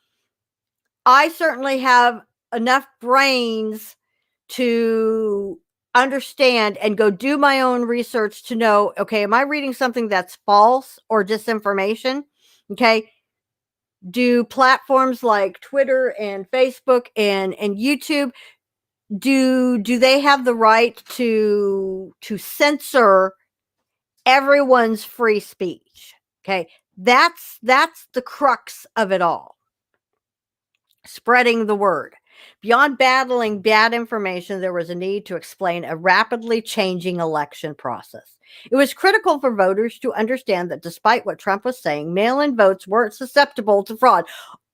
I certainly have enough brains to understand and go do my own research to know, okay, am I reading something that's false or disinformation? Okay. Do platforms like Twitter and Facebook and YouTube, do they have the right to censor everyone's free speech? Okay. That's the crux of it all. Spreading the word. Beyond battling bad information, there was a need to explain a rapidly changing election process. It was critical for voters to understand that despite what Trump was saying, mail-in votes weren't susceptible to fraud.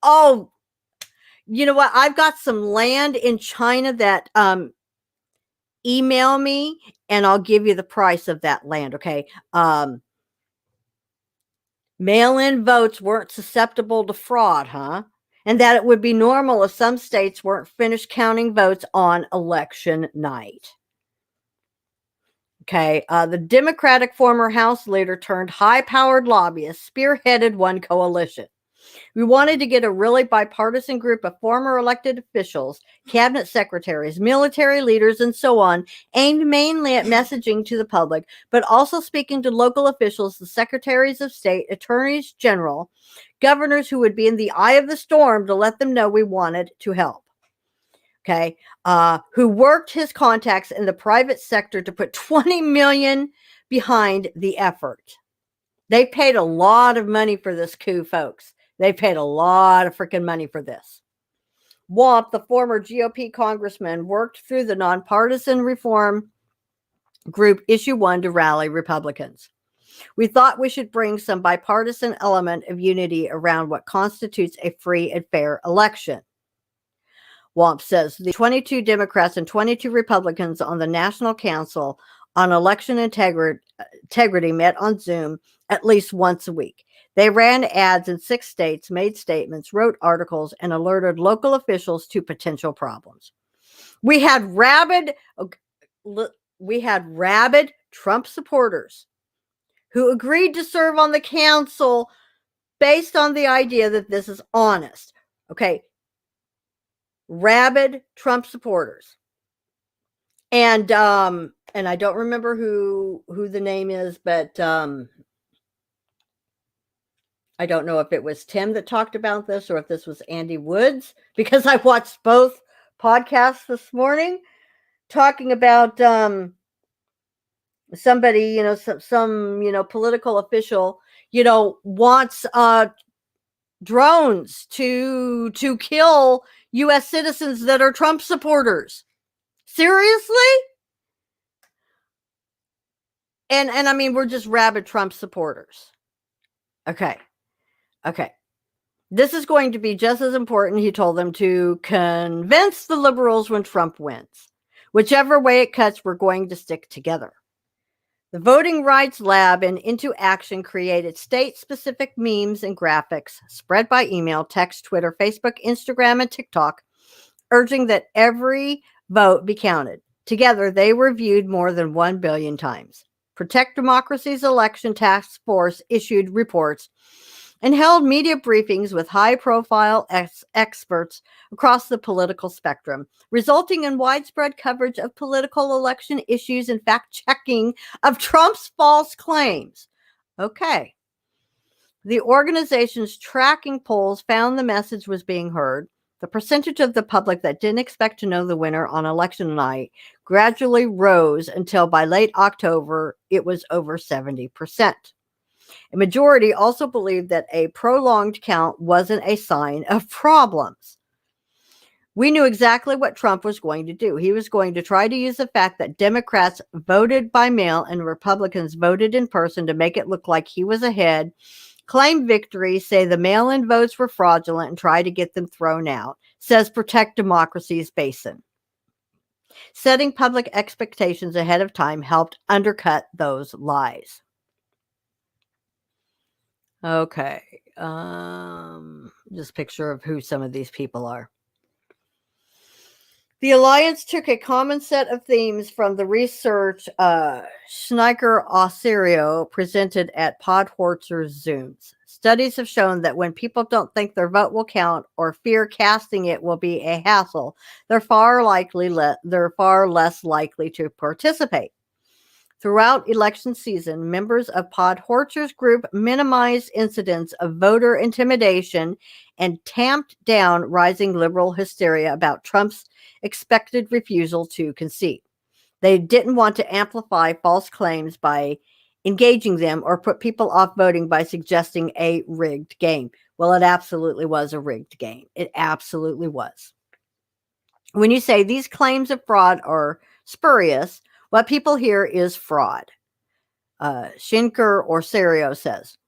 Oh, you know what? I've got some land in China that email me and I'll give you the price of that land, okay? Mail-in votes weren't susceptible to fraud, huh? And that it would be normal if some states weren't finished counting votes on election night. Okay, the Democratic former House leader turned high-powered lobbyist spearheaded one coalition. We wanted to get a really bipartisan group of former elected officials, cabinet secretaries, military leaders, and so on, aimed mainly at messaging to the public, but also speaking to local officials, the secretaries of state, attorneys general, governors who would be in the eye of the storm to let them know we wanted to help. Okay, who worked his contacts in the private sector to put $20 million behind the effort. They paid a lot of money for this coup, folks. They paid a lot of freaking money for this. Wamp, the former GOP congressman, worked through the nonpartisan reform group Issue One to rally Republicans. We thought we should bring some bipartisan element of unity around what constitutes a free and fair election. Wamp says the 22 Democrats and 22 Republicans on the National Council on Election Integrity met on Zoom at least once a week. They ran ads in 6 states, made statements, wrote articles, and alerted local officials to potential problems. We had rabid Trump supporters who agreed to serve on the council based on the idea that this is honest. Okay. Rabid Trump supporters. And and I don't remember who the name is, but I don't know if it was Tim that talked about this or if this was Andy Woods, because I watched both podcasts this morning talking about somebody, some political official, wants drones to kill US citizens that are Trump supporters. Seriously? And I mean, we're just rabid Trump supporters. Okay. This is going to be just as important, he told them, to convince the liberals when Trump wins. Whichever way it cuts, we're going to stick together. The Voting Rights Lab and Into Action created state-specific memes and graphics spread by email, text, Twitter, Facebook, Instagram, and TikTok, urging that every vote be counted. Together, they were viewed more than 1 billion times. Protect Democracy's election task force issued reports and held media briefings with high-profile experts across the political spectrum, resulting in widespread coverage of political election issues and fact-checking of Trump's false claims. Okay. The organization's tracking polls found the message was being heard. The percentage of the public that didn't expect to know the winner on election night gradually rose until by late October, it was over 70%. A majority also believed that a prolonged count wasn't a sign of problems. We knew exactly what Trump was going to do. He was going to try to use the fact that Democrats voted by mail and Republicans voted in person to make it look like he was ahead, claim victory, say the mail-in votes were fraudulent, and try to get them thrown out, says Protect Democracy's Basin. Setting public expectations ahead of time helped undercut those lies. Okay. Just picture of who some of these people are. The Alliance took a common set of themes from the research Schneiker-Osserio presented at Podhortzer's Zooms. Studies have shown that when people don't think their vote will count or fear casting it will be a hassle, they're far less likely to participate. Throughout election season, members of Podhortzer's group minimized incidents of voter intimidation and tamped down rising liberal hysteria about Trump's expected refusal to concede. They didn't want to amplify false claims by engaging them or put people off voting by suggesting a rigged game. Well, it absolutely was a rigged game. It absolutely was. When you say these claims of fraud are spurious, what people hear is fraud. Schenker-Osserio says,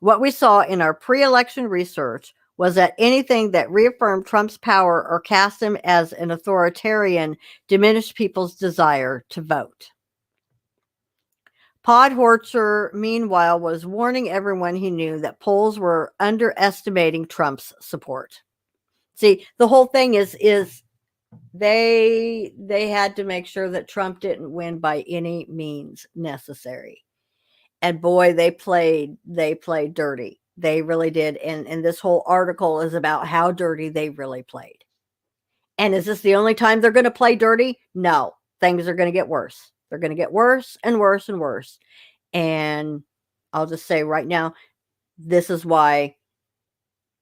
what we saw in our pre-election research was that anything that reaffirmed Trump's power or cast him as an authoritarian diminished people's desire to vote. Podhortzer, meanwhile, was warning everyone he knew that polls were underestimating Trump's support. See, the whole thing is they had to make sure that Trump didn't win by any means necessary. And boy, they played dirty. They really did. And this whole article is about how dirty they really played. And is this the only time they're going to play dirty? No, things are going to get worse. They're going to get worse and worse and worse. And I'll just say right now, this is why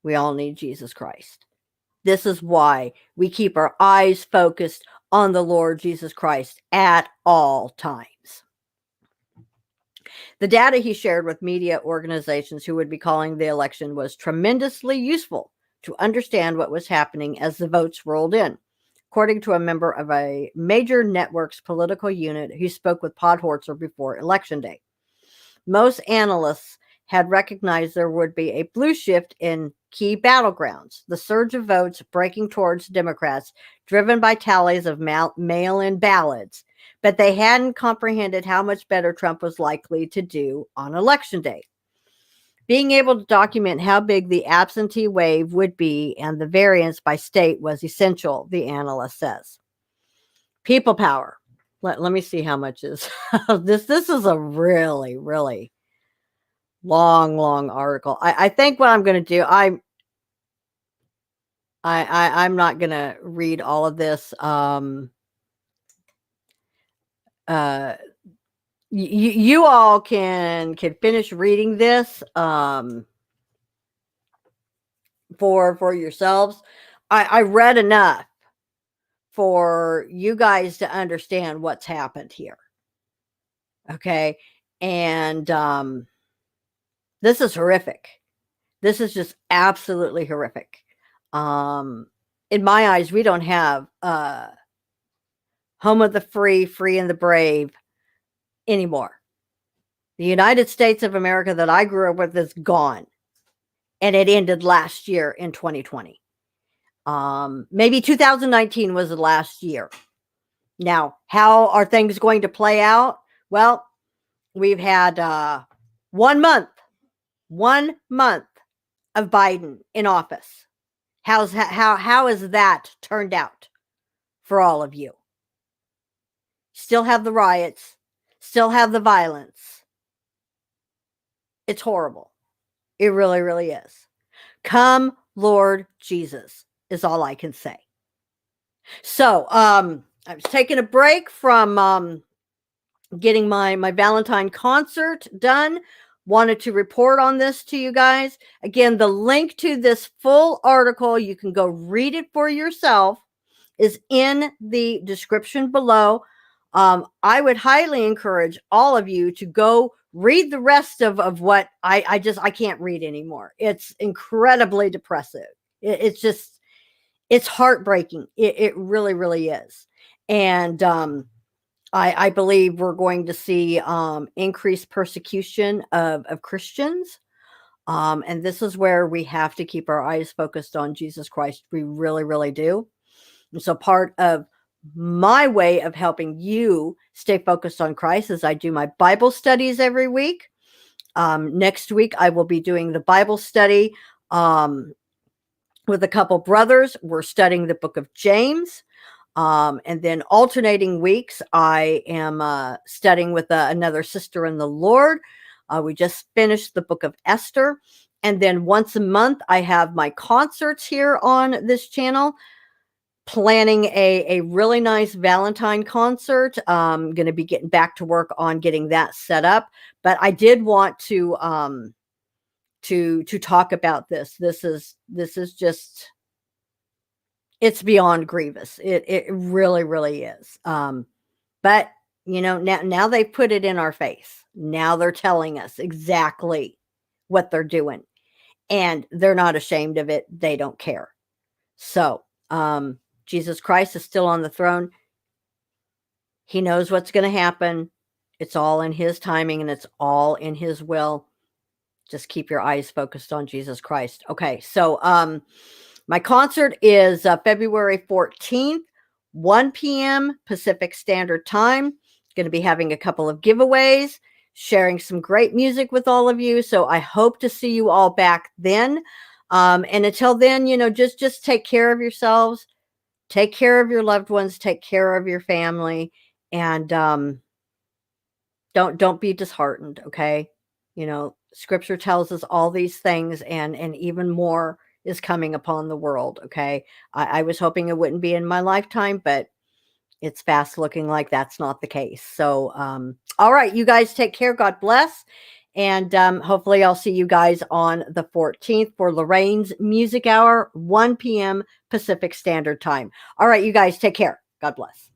we all need Jesus Christ. This is why we keep our eyes focused on the Lord Jesus Christ at all times. The data he shared with media organizations who would be calling the election was tremendously useful to understand what was happening as the votes rolled in, according to a member of a major network's political unit who spoke with Podhortzer before Election Day. Most analysts had recognized there would be a blue shift in key battlegrounds, the surge of votes breaking towards Democrats, driven by tallies of mail-in ballots, but they hadn't comprehended how much better Trump was likely to do on Election Day. Being able to document how big the absentee wave would be and the variance by state was essential, the analyst says. People power. Let me see how much is this. This is a really, really long article. I think what I'm going to do, I'm not going to read all of this. you all can finish reading this for yourselves. I read enough for you guys to understand what's happened here. Okay. And this is horrific. This is just absolutely horrific. In my eyes, we don't have home of the free, free and the brave anymore. The United States of America that I grew up with is gone. And it ended last year in 2020. Maybe 2019 was the last year. Now, how are things going to play out? Well, we've had 1 month of Biden in office. How has that turned out for all of you? Still have the riots, still have the violence. It's horrible. It really, really is. Come, Lord Jesus, is all I can say. So, I was taking a break from getting my Valentine concert done. Wanted to report on this to you guys. Again, the link to this full article, you can go read it for yourself, is in the description below. I would highly encourage all of you to go read the rest of what I can't read anymore. It's incredibly depressive. It's heartbreaking. It really, really is. And I believe we're going to see increased persecution of Christians. And this is where we have to keep our eyes focused on Jesus Christ. We really, really do. And so part of my way of helping you stay focused on Christ is I do my Bible studies every week. Next week, I will be doing the Bible study with a couple brothers. We're studying the book of James. And then alternating weeks, I am studying with another sister in the Lord. We just finished the book of Esther. And then once a month, I have my concerts here on this channel. Planning a really nice Valentine concert. I'm going to be getting back to work on getting that set up. But I did want to talk about this. This is just, it's beyond grievous. It really, really is. But you know, now they've put it in our face. Now they're telling us exactly what they're doing, and they're not ashamed of it. They don't care. So, Jesus Christ is still on the throne. He knows what's going to happen. It's all in his timing and it's all in his will. Just keep your eyes focused on Jesus Christ. Okay. So, my concert is February 14th, 1 p.m. Pacific Standard Time. Going to be having a couple of giveaways, sharing some great music with all of you. So I hope to see you all back then. And until then, you know, just take care of yourselves. Take care of your loved ones, take care of your family, and don't be disheartened, okay? You know, scripture tells us all these things, and even more is coming upon the world, okay? I was hoping it wouldn't be in my lifetime, but it's fast looking like that's not the case. So, all right, you guys take care. God bless. And hopefully I'll see you guys on the 14th for Lorraine's Music Hour, 1 p.m. Pacific Standard Time. All right, you guys take care. God bless.